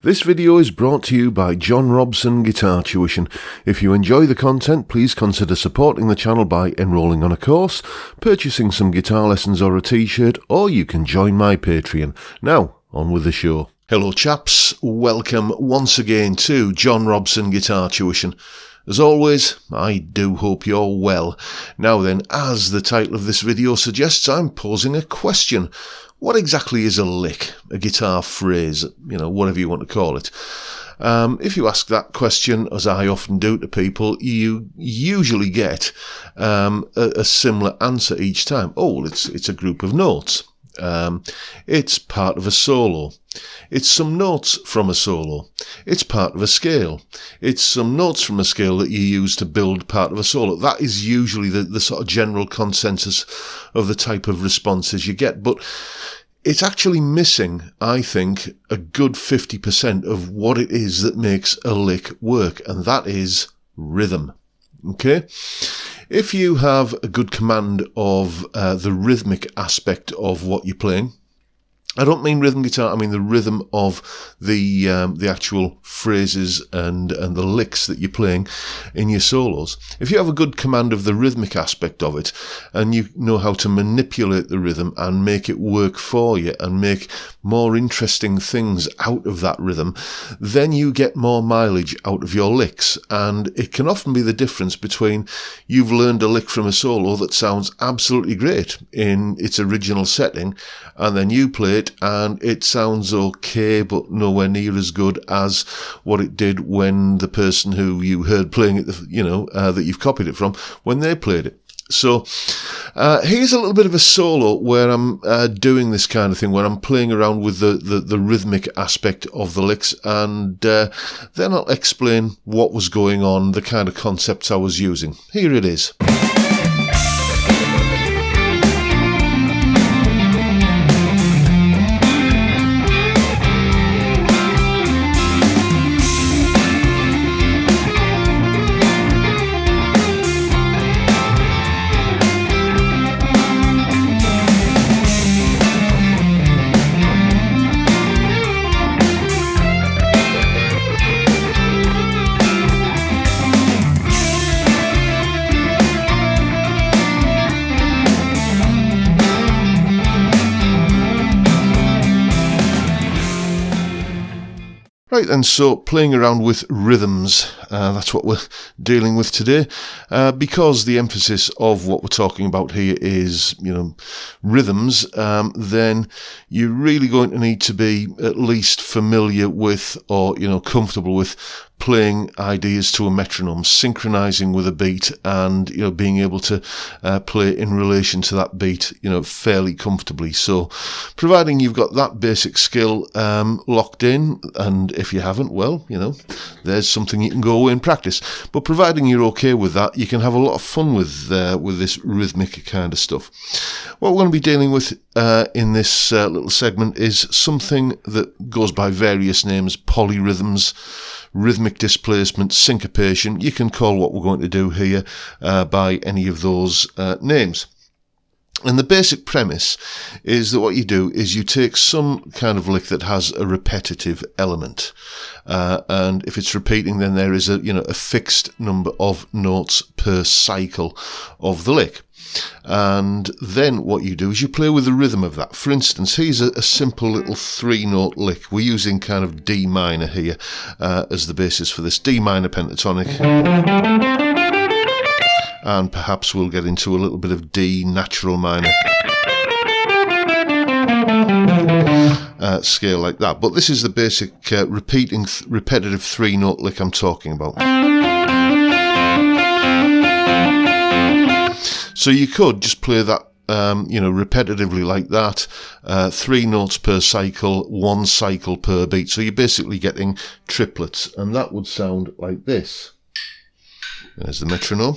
This video is brought to you by John Robson Guitar Tuition. If you enjoy the content, please consider supporting the channel by enrolling on a course, purchasing some guitar lessons or a t-shirt, or you can join my Patreon. Now, on with the show. Hello chaps, welcome once again to John Robson Guitar Tuition. As always, I do hope you're well. Now then, as the title of this video suggests, I'm posing a question. What exactly is a lick, a guitar phrase, whatever you want to call it? If you ask that question, as I often do to people, you usually get a similar answer each time. Oh, well, it's a group of notes. It's part of a solo. It's some notes from a solo. It's part of a scale. It's some notes from a scale that you use to build part of a solo. That is usually the sort of general consensus of the type of responses you get. But it's actually missing, I think, a good 50% of what it is that makes a lick work, and that is rhythm. Okay? If you have a good command of the rhythmic aspect of what you're playing, I don't mean rhythm guitar, I mean the rhythm of the actual phrases and the licks that you're playing in your solos. If you have a good command of the rhythmic aspect of it, and you know how to manipulate the rhythm and make it work for you and make more interesting things out of that rhythm, then you get more mileage out of your licks. And it can often be the difference between you've learned a lick from a solo that sounds absolutely great in its original setting, and then you play it and it sounds okay but nowhere near as good as what it did when the person who you heard playing it, that you've copied it from, when they played it. So here's a little bit of a solo where I'm doing this kind of thing, where I'm playing around with the rhythmic aspect of the licks, and then I'll explain what was going on, the kind of concepts I was using. Here it is. Right then, so playing around with rhythms, that's what we're dealing with today. Because the emphasis of what we're talking about here is, rhythms, then you're really going to need to be at least familiar with, or, comfortable with playing ideas to a metronome, synchronizing with a beat, and being able to play in relation to that beat fairly comfortably. So providing you've got that basic skill locked in, and if you haven't, well, there's something you can go away and practice. But providing you're okay with that, you can have a lot of fun with this rhythmic kind of stuff. What we're going to be dealing with in this little segment is something that goes by various names: polyrhythms, rhythmic displacement, syncopation. You can call what we're going to do here by any of those names. And the basic premise is that what you do is you take some kind of lick that has a repetitive element. And if it's repeating, then there is a fixed number of notes per cycle of the lick. And then what you do is you play with the rhythm of that. For instance, here's a simple little 3-note lick. We're using kind of D minor here as the basis for this. D minor pentatonic. And perhaps we'll get into a little bit of D natural minor scale like that. But this is the basic repetitive 3-note lick I'm talking about. So you could just play that, repetitively like that, 3 notes per cycle, 1 cycle per beat. So you're basically getting triplets, and that would sound like this. There's the metronome.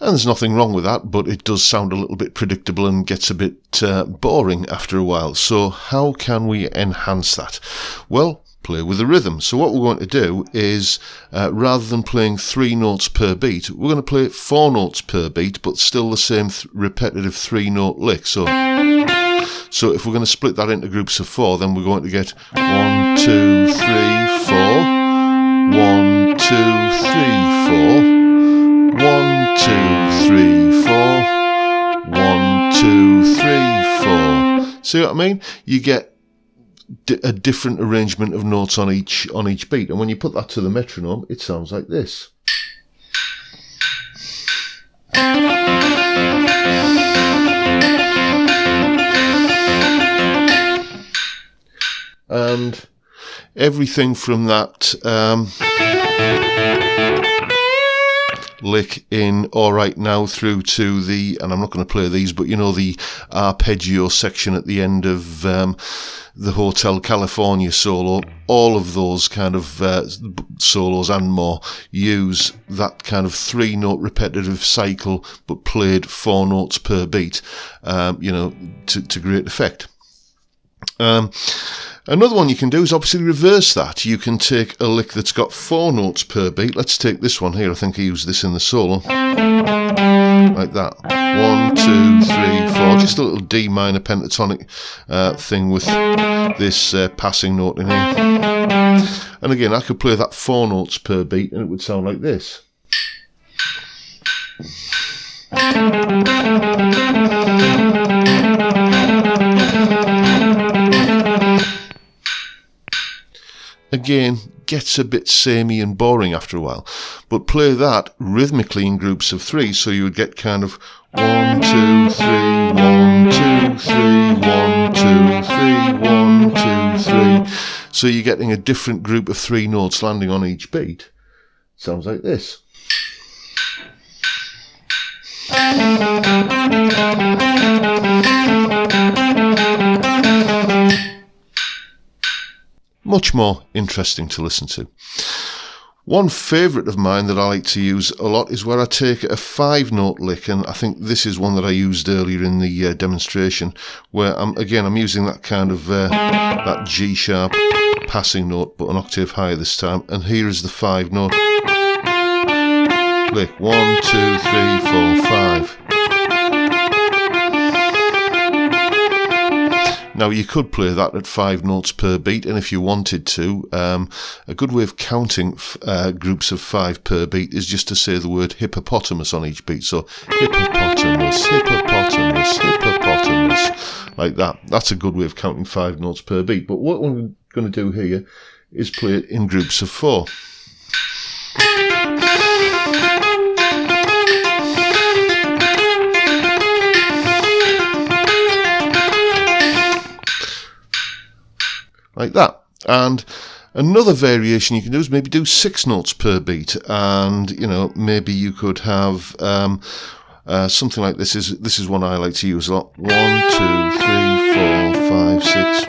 And there's nothing wrong with that, but it does sound a little bit predictable and gets a bit boring after a while. So how can we enhance that? Well, play with a rhythm. So what we're going to do is, rather than playing 3 notes per beat, we're going to play 4 notes per beat, but still the same repetitive 3-note lick. So if we're going to split that into groups of 4, then we're going to get 1, 2, 3, 4, 1, 2, 3, 4, 1, 2, 3, 4, 1, 2, 3, 4. See what I mean? You get a different arrangement of notes on each beat, and when you put that to the metronome, it sounds like this. And everything from that lick in All Right Now through to the, and I'm not going to play these, but you know, the arpeggio section at the end of the Hotel California solo, all of those kind of solos and more use that kind of 3-note repetitive cycle, but played 4 notes per beat, you know, to great effect. Another one you can do is obviously reverse that. You can take a lick that's got 4 notes per beat. Let's take this one here. I think I used this in the solo. Like that. 1, 2, 3, 4. Just a little D minor pentatonic thing with this passing note in here. And again, I could play that 4 notes per beat and it would sound like this. Again, gets a bit samey and boring after a while, but play that rhythmically in groups of 3, so you would get kind of 1, 2, 3, 1, 2, 3, 1, 2, 3, 1, 2, 3. So you're getting a different group of 3 notes landing on each beat. Sounds like this. Much more interesting to listen to. One favourite of mine that I like to use a lot is where I take a 5-note lick, and I think this is one that I used earlier in the demonstration, where I'm using that kind of that G sharp passing note, but an octave higher this time, and here is the 5-note lick. 1, 2, 3, 4, 5. Now you could play that at 5 notes per beat, and if you wanted to, a good way of counting groups of 5 per beat is just to say the word hippopotamus on each beat. So hippopotamus, hippopotamus, hippopotamus, like that. That's a good way of counting 5 notes per beat. But what we're going to do here is play it in groups of 4. Like that. And another variation you can do is maybe do 6 notes per beat, and you know, maybe you could have something like this. This is one I like to use a lot. 1, 2, 3, 4, 5, 6,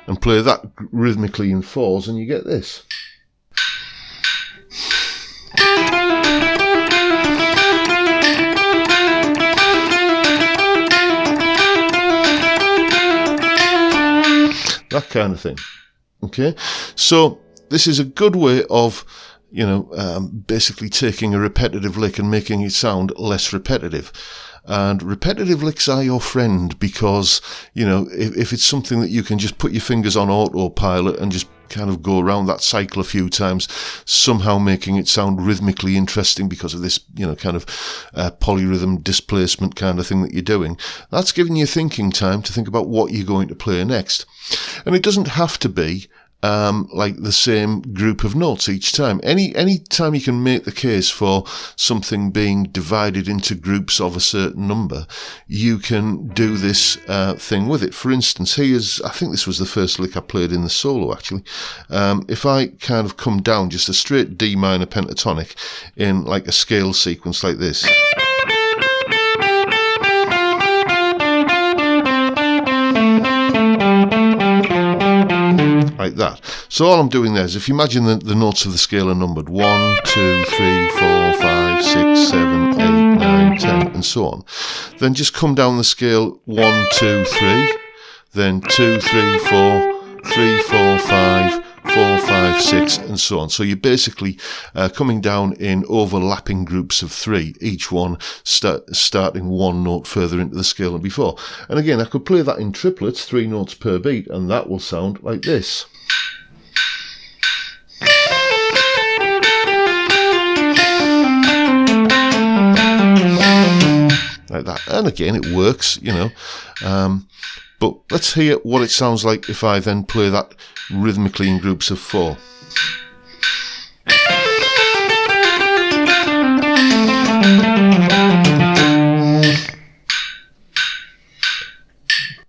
and play that rhythmically in 4s, and you get this. That kind of thing. Okay, so this is a good way of, you know, basically taking a repetitive lick and making it sound less repetitive. And repetitive licks are your friend, because, you know, if it's something that you can just put your fingers on autopilot and just kind of go around that cycle a few times, somehow making it sound rhythmically interesting because of this, you know, kind of polyrhythm displacement kind of thing that you're doing, that's giving you thinking time to think about what you're going to play next. And it doesn't have to be like the same group of notes each time. Any time you can make the case for something being divided into groups of a certain number, you can do this thing with it. For instance, here's, I think this was the first lick I played in the solo actually. If I kind of come down just a straight D minor pentatonic in like a scale sequence like this. Like that. So all I'm doing there is, if you imagine the notes of the scale are numbered 1, 2, 3, 4, 5, 6, 7, 8, 9, 10, and so on, then just come down the scale 1, 2, 3, then 2, 3, 4, 3, 4, 5, 4, 5, 6, and so on. So you're basically coming down in overlapping groups of 3, each one starting one note further into the scale than before. And again, I could play that in triplets, 3 notes per beat, and that will sound like this. Like that. And again, it works, you know. But let's hear what it sounds like if I then play that rhythmically in groups of 4.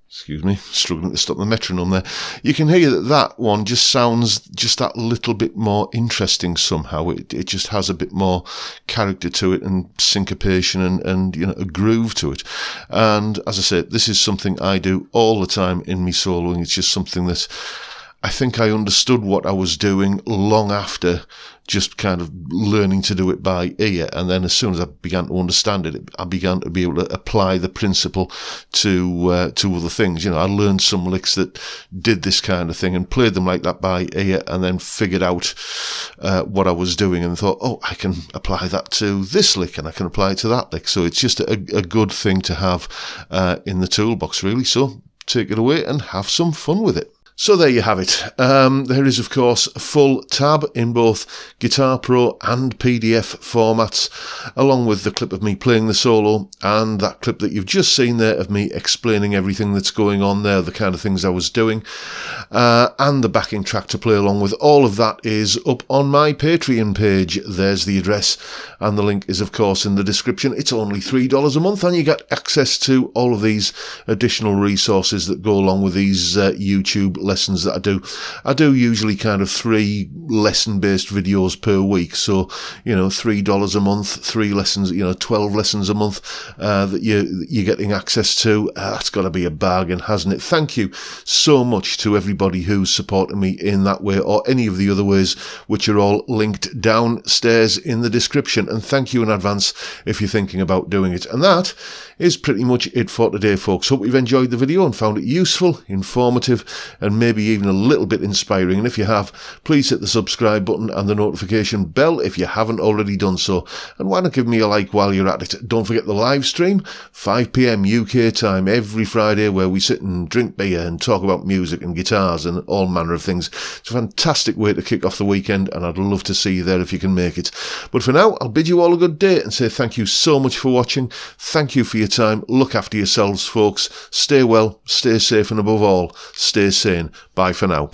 Excuse me, struggling to stop the metronome there. You can hear that that one just sounds just that little bit more interesting somehow. It just has a bit more character to it, and syncopation, and you know, a groove to it. And as I said, this is something I do all the time in me soloing. It's just something that I think I understood what I was doing long after just kind of learning to do it by ear. And then as soon as I began to understand it, I began to be able to apply the principle to other things. You know, I learned some licks that did this kind of thing and played them like that by ear, and then figured out what I was doing and thought, oh, I can apply that to this lick and I can apply it to that lick. So it's just a good thing to have in the toolbox, really. So take it away and have some fun with it. So there you have it. There is, of course, a full tab in both Guitar Pro and PDF formats, along with the clip of me playing the solo and that clip that you've just seen there of me explaining everything that's going on there, the kind of things I was doing, and the backing track to play along with. All of that is up on my Patreon page. There's the address, and the link is, of course, in the description. It's only $3 a month, and you get access to all of these additional resources that go along with these YouTube lessons that I do. I do usually kind of 3 lesson-based videos per week, so you know, $3 a month, 3 lessons, you know, 12 lessons a month that you're getting access to. That's got to be a bargain, hasn't it? Thank you so much to everybody who's supported me in that way, or any of the other ways, which are all linked downstairs in the description. And thank you in advance if you're thinking about doing it. And that is pretty much it for today, folks. Hope you've enjoyed the video and found it useful, informative, and maybe even a little bit inspiring. And if you have, please hit the subscribe button and the notification bell if you haven't already done so. And why not give me a like while you're at it? Don't forget the live stream, 5 PM UK time every Friday, where we sit and drink beer and talk about music and guitars and all manner of things. It's a fantastic way to kick off the weekend, and I'd love to see you there if you can make it. But for now, I'll bid you all a good day and say thank you so much for watching. Thank you for your time. Look after yourselves, folks. Stay well, stay safe, and above all, stay sane. Bye for now.